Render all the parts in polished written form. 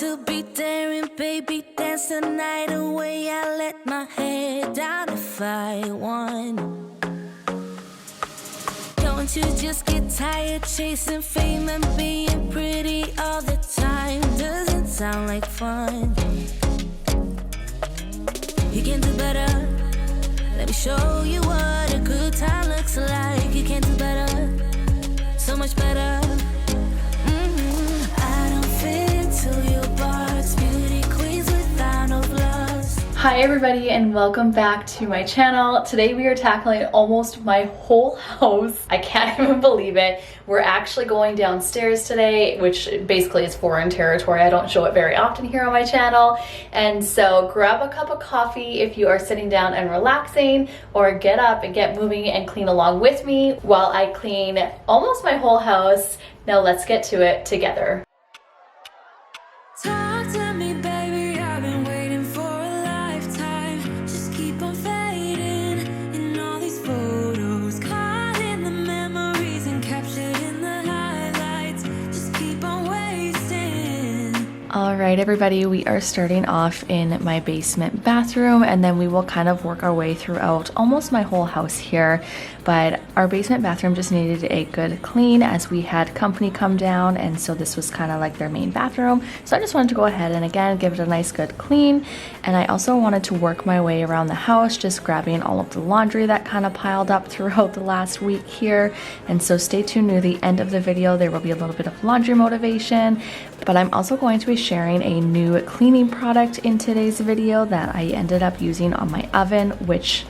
to be there and baby dance the night away. I let my head down if I won. Don't you just get tired chasing fame and being pretty all the time? Doesn't sound like fun. You can do better. Let me show you what a good time looks like. You can do better, so much better. I don't fit into your box. Beauty queens without no flaws. Hi everybody and welcome back to my channel. Today we are tackling almost my whole house. I can't even believe it. We're actually going downstairs today, which basically is foreign territory. I don't show it very often here on my channel. And so grab a cup of coffee if you are sitting down and relaxing, or get up and get moving and clean along with me while I clean almost my whole house. Now let's get to it together. Talk to me, baby. I've been waiting for a lifetime. Just keep on fading in all these photos, caught in the memories and captured in the highlights. Just keep on wasting. All right, everybody, we are starting off in my basement bathroom, and then we will kind of work our way throughout almost my whole house here. But our basement bathroom just needed a good clean as we had company come down, and so this was kind of like their main bathroom. So I just wanted to go ahead and again give it a nice good clean. And I also wanted to work my way around the house, just grabbing all of the laundry that kind of piled up throughout the last week here. And so stay tuned near the end of the video. There will be a little bit of laundry motivation, but I'm also going to be sharing a new cleaning product in today's video that I ended up using on my oven, which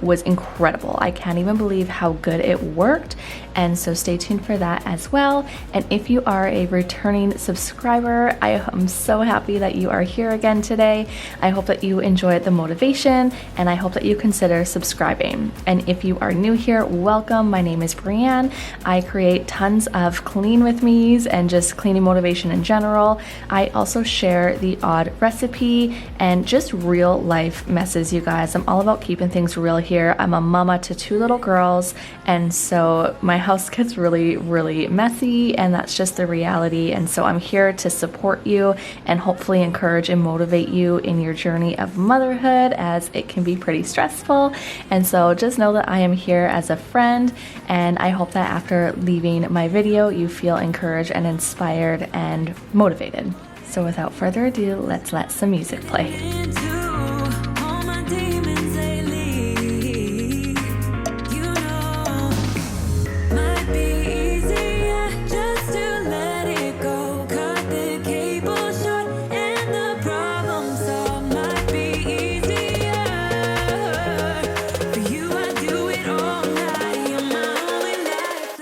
was incredible. I can't even believe how good it worked. And so stay tuned for that as well. And if you are a returning subscriber, I am so happy that you are here again today. I hope that you enjoyed the motivation, and I hope that you consider subscribing. And if you are new here, welcome. My name is Brianne. I create tons of clean with me's and just cleaning motivation in general. I also share the odd recipe and just real life messes, you guys. I'm all about keeping things real here. I'm a mama to 2 little girls, and so my house gets really messy, and that's just the reality. And so I'm here to support you and hopefully encourage and motivate you in your journey of motherhood, as it can be pretty stressful. And so just know that I am here as a friend, and I hope that after leaving my video you feel encouraged and inspired and motivated. So without further ado, let's let some music play.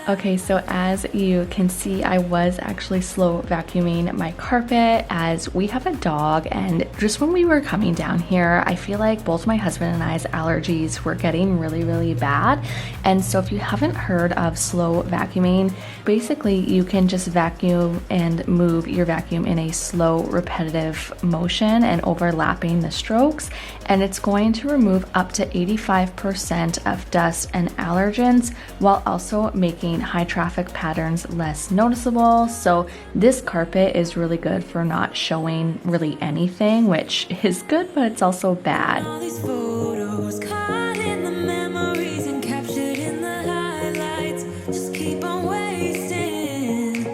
Okay, so as you can see, I was actually slow vacuuming my carpet as we have a dog, and just when we were coming down here, I feel like both my husband and I's allergies were getting really bad. And so if you haven't heard of slow vacuuming, basically you can just vacuum and move your vacuum in a slow repetitive motion and overlapping the strokes, and it's going to remove up to 85% of dust and allergens while also making high traffic patterns less noticeable. So this carpet is really good for not showing really anything, which is good, but it's also bad. All these photos caught in the memories and captured in the highlights. Just keep on wasting.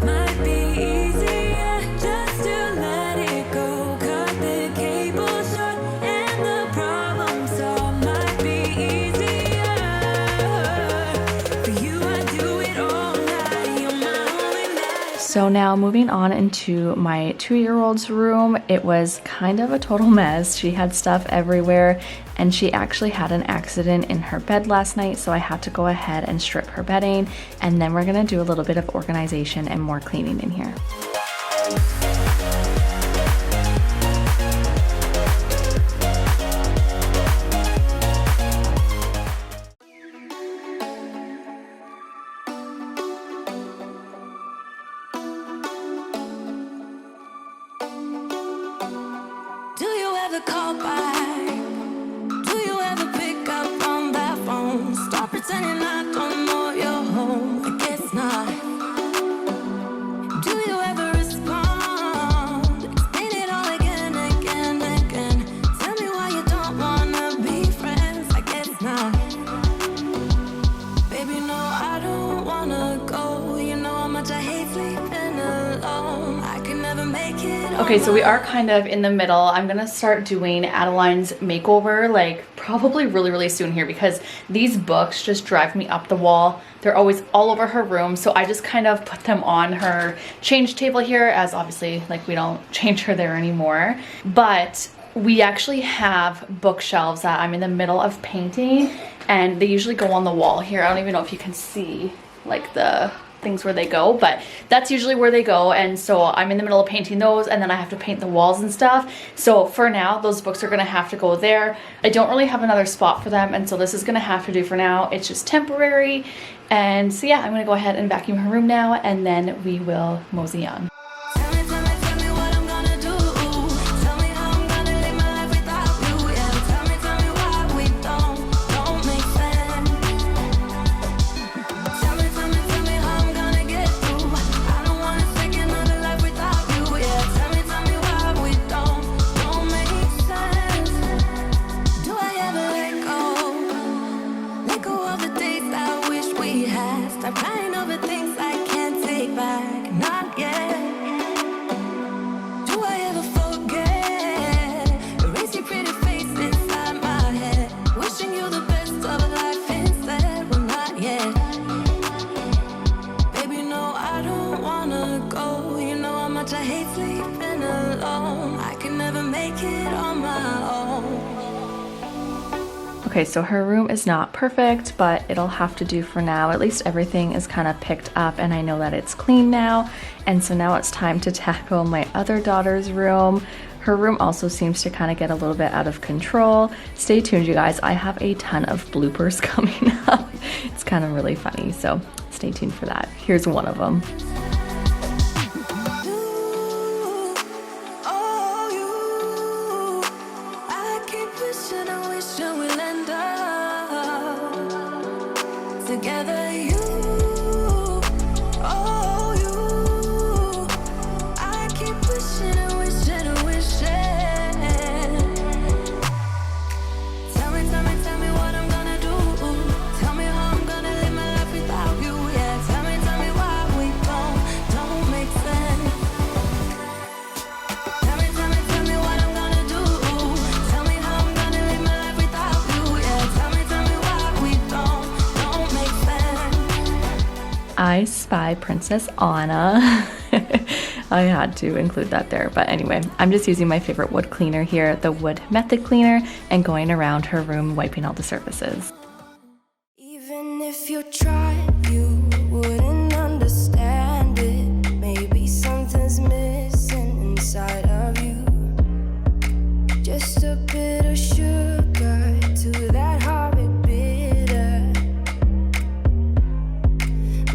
Might be easier just to let it go. Cut the cable short and the problem solved. Might be easier for you. I do it all night. You're my only night. So now moving on into my 2-year-old's room, it was kind of a total mess. She had stuff everywhere, and she actually had an accident in her bed last night, so I had to go ahead and strip her bedding, and then we're gonna do a little bit of organization and more cleaning in here. Do you ever call back? Do you ever pick up on that phone? Stop pretending I don't know you're home. I guess not. Do you ever respond? Okay, so we are kind of in the middle. I'm gonna start doing Adeline's makeover like probably really soon here because these books just drive me up the wall. They're always all over her room, so I just kind of put them on her change table here, as obviously like we don't change her there anymore. But we actually have bookshelves that I'm in the middle of painting, and they usually go on the wall here. I don't even know if you can see like the things where they go, but that's usually where they go. And so I'm in the middle of painting those, and then I have to paint the walls and stuff. So for now, those books are gonna have to go there. I don't really have another spot for them, and so this is gonna have to do for now. It's just temporary. And so yeah, I'm gonna go ahead and vacuum her room now, and then we will mosey on. Okay, so her room is not perfect, but it'll have to do for now. At least everything is kind of picked up, and I know that it's clean now. And so now it's time to tackle my other daughter's room. Her room also seems to kind of get a little bit out of control. Stay tuned, you guys. I have a ton of bloopers coming up. It's kind of really funny, so stay tuned for that. Here's one of them. I Spy Princess Anna. I had to include that there, but anyway, I'm just using my favorite wood cleaner here, the Wood Method Cleaner, and going around her room wiping all the surfaces. Even if you tried, you wouldn't understand it. Maybe something's missing inside of you. Just a bit of sugar to that horrid bitter.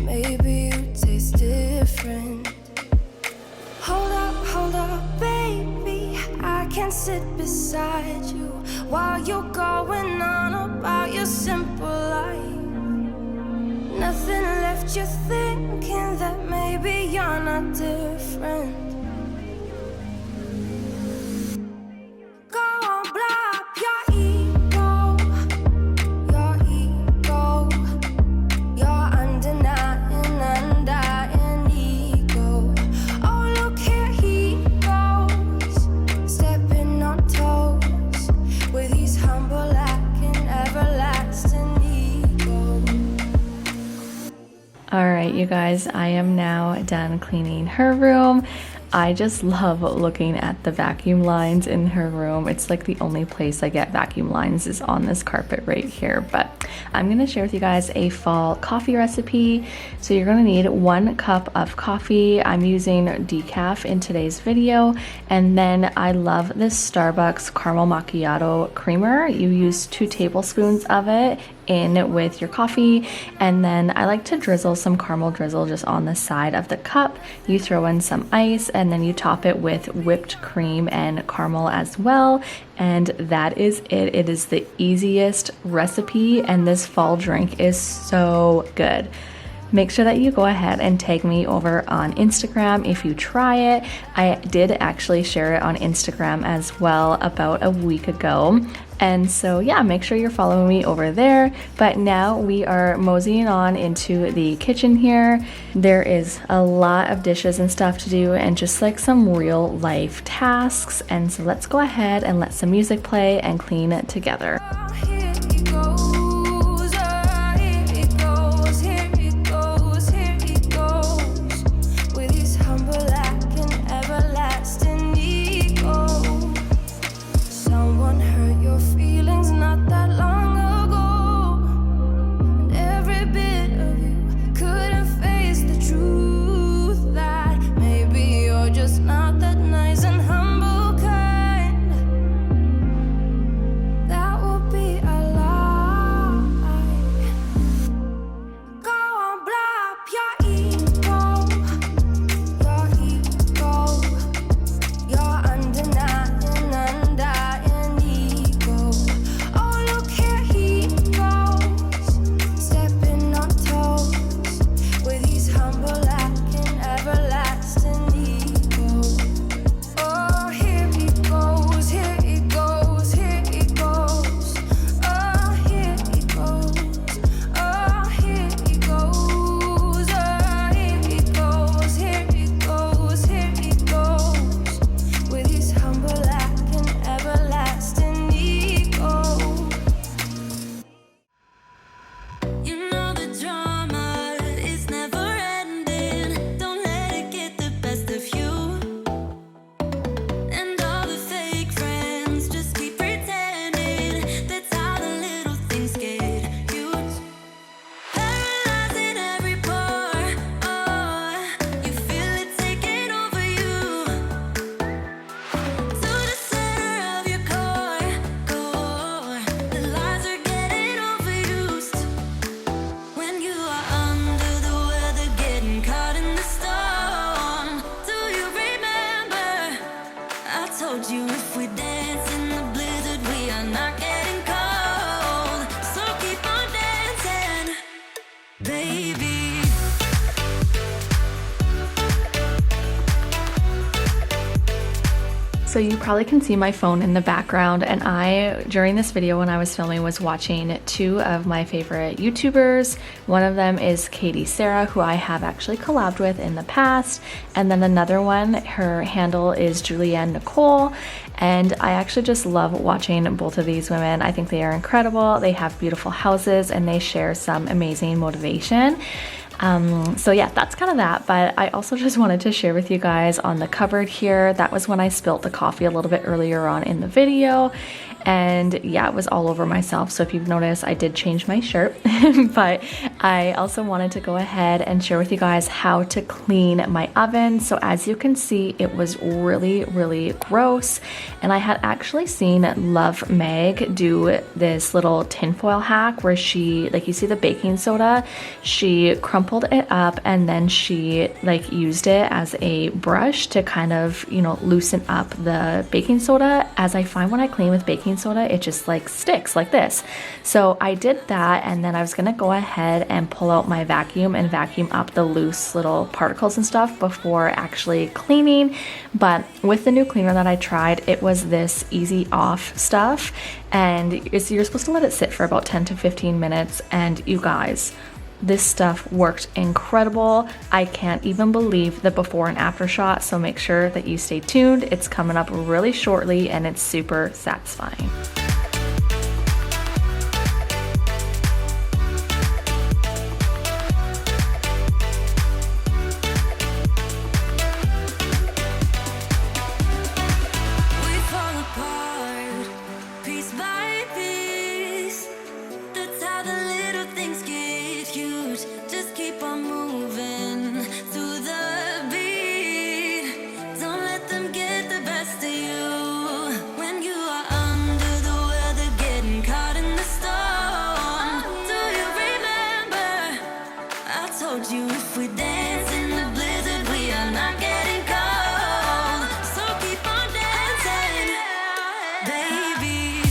Maybe you taste different. Hold up, baby. I can sit beside you while you're going on about your simple life. Nothing left you thinking that maybe you're not different. Go on, blow up your ego, your undying ego. Oh, look here he goes, stepping on toes with his humble and everlasting ego. All right, you guys, I am now done cleaning her room. I just love looking at the vacuum lines in her room. It's like the only place I get vacuum lines is on this carpet right here. But I'm gonna share with you guys a fall coffee recipe. So you're gonna need 1 cup of coffee. I'm using decaf in today's video. And then I love this Starbucks caramel macchiato creamer. You use 2 tablespoons of it in with your coffee, and then I like to drizzle some caramel drizzle just on the side of the cup. You throw in some ice, and then you top it with whipped cream and caramel as well, and that is it. It is the easiest recipe, and this fall drink is so good. make sure that you go ahead and tag me over on Instagram if you try it. I did actually share it on Instagram as well about a week ago. And so yeah, make sure you're following me over there. But now we are moseying on into the kitchen here. There is a lot of dishes and stuff to do and just like some real life tasks. And so let's go ahead and let some music play and clean it together. Here it goes, here it goes, here it goes, here it goes. With his humble lack and everlasting ego. Someone hurt your feelings not that long ago. And every bit of you couldn't face the truth that maybe you're just not that nice and humble kind. That would be a lie. Go on, blow up your ego, your undenying, undying ego. Oh, look here he goes, stepping on toes with his humble act and everlasting ego. Oh, here he goes, here he goes, here he goes. Oh, here he goes, oh, here he goes, oh, here he goes, here he goes, here he goes. With his humble act and everlasting ego. You know the drama is never ending. Don't let it get the best of you. And all the fake friends just keep pretending. That's how the little things get huge. Paralyzing every pore. Oh, you feel it taking over you. To the center of your core. The lies are getting overused. When you are under the weather, getting caught in the storm. Do you remember? I told you if we dance in the blizzard, we are not getting cold. So keep on dancing, baby. So you probably can see my phone in the background, and I, during this video when I was filming, was watching two of my favorite YouTubers. One of them is Katie Sarah, who I have actually collabed with in the past, and then another one, her handle is Julianne Nicole, and I actually just love watching both of these women. I think they are incredible. They have beautiful houses and they share some amazing motivation. So yeah, that's kind of that, but I also just wanted to share with you guys on the cupboard here. That was when I spilt the coffee a little bit earlier on in the video, and yeah, it was all over myself. So if you've noticed, I did change my shirt, but I also wanted to go ahead and share with you guys how to clean my oven. So as you can see, it was really, really gross, and I had actually seen Love Meg do this little tinfoil hack where she, like, you see the baking soda, she crumpled it up and then she like used it as a brush to kind of, you know, loosen up the baking soda. As I find when I clean with baking soda, it just like sticks like this. So I did that, and then I was gonna go ahead and pull out my vacuum and vacuum up the loose little particles and stuff before actually cleaning. But with the new cleaner that I tried, it was this easy off stuff, and you're supposed to let it sit for about 10 to 15 minutes, and you guys, this stuff worked incredible. I can't even believe the before and after shot, so make sure that you stay tuned. It's coming up really shortly and it's super satisfying. We fall apart, piece by piece. That's how the little things get huge. Just keep on moving through the beat. Don't let them get the best of you. When you are under the weather, getting caught in the storm. Do you remember? I told you if we dance in the blizzard, we are not getting cold. So keep on dancing, baby.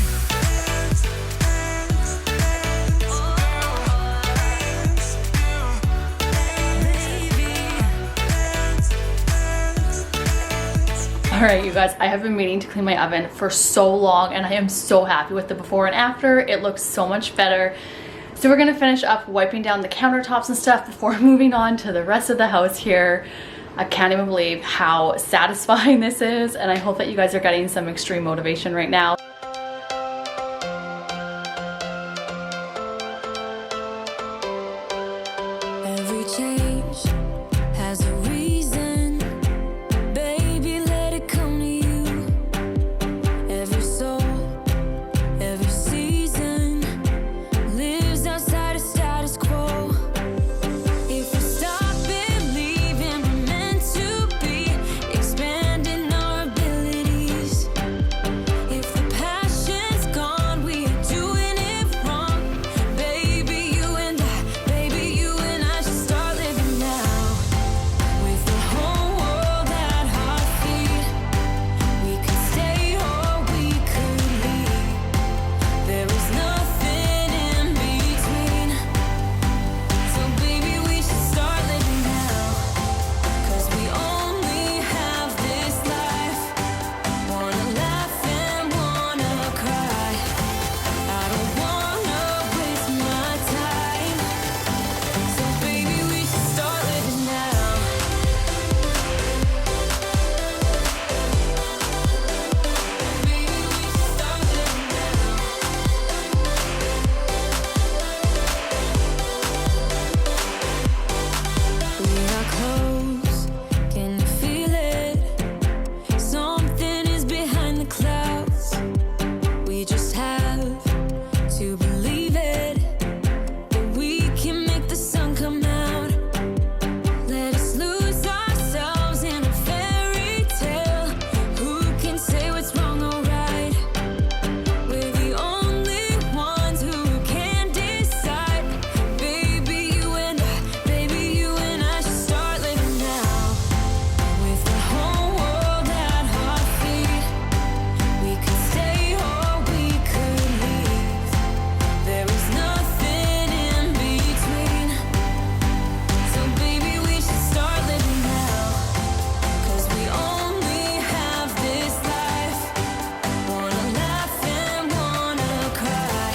All right, you guys, I have been meaning to clean my oven for so long and I am so happy with the before and after. It looks so much better. So we're gonna finish up wiping down the countertops and stuff before moving on to the rest of the house here. I can't even believe how satisfying this is, and I hope that you guys are getting some extreme motivation right now. Every change has a reason. Baby, let it come to you. Every soul, every season lives outside of status quo. If we stop believing we're meant to be, expanding our abilities. If the passion's gone, we are doing it wrong. Baby, you and I should start living now. With the whole world at our feet, we could stay or we could leave. There is nothing in between. So baby, we should start living now. 'Cause we only have this life. Wanna laugh and wanna cry. I don't wanna waste my time. So baby, we should start living now. Baby, we should start living now. We are close, can you feel it? Something is behind the clouds. We just have to believe it, that we can make the sun come out. Let us lose ourselves in a fairy tale. Who can say what's wrong or right? We're the only ones who can decide. Baby, you and I should start living now. With the whole world at our feet, we could stay or we could leave. There is nothing in between. So baby, we should start living now. 'Cause we only have this life. Wanna laugh and wanna cry.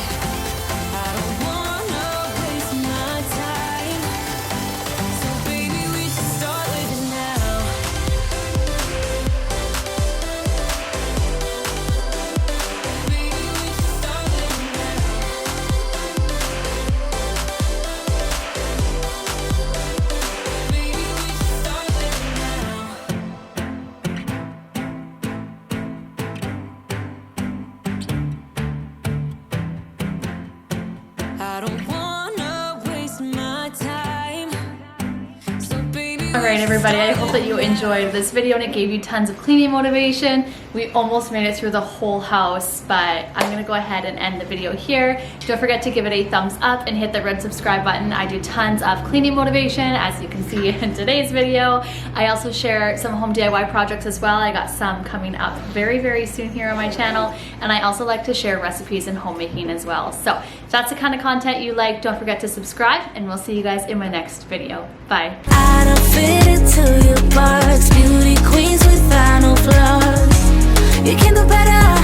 I don't wanna waste my time. So baby, we should start living now. Baby, we should start living now. Baby, we should start living now. I don't wanna waste my time. So baby, All right, everybody, I hope that you enjoyed this video and it gave you tons of cleaning motivation. We almost made it through the whole house, but I'm gonna go ahead and end the video here. Don't forget to give it a thumbs up and hit the red subscribe button. I do tons of cleaning motivation, as you can see in today's video. I also share some home DIY projects as well. I got some coming up very, very soon here on my channel. And I also like to share recipes and homemaking as well. So if that's the kind of content you like, don't forget to subscribe, and we'll see you guys in my next video. Bye. I don't fit into your box. Beauty queens without no flaws. You can do better.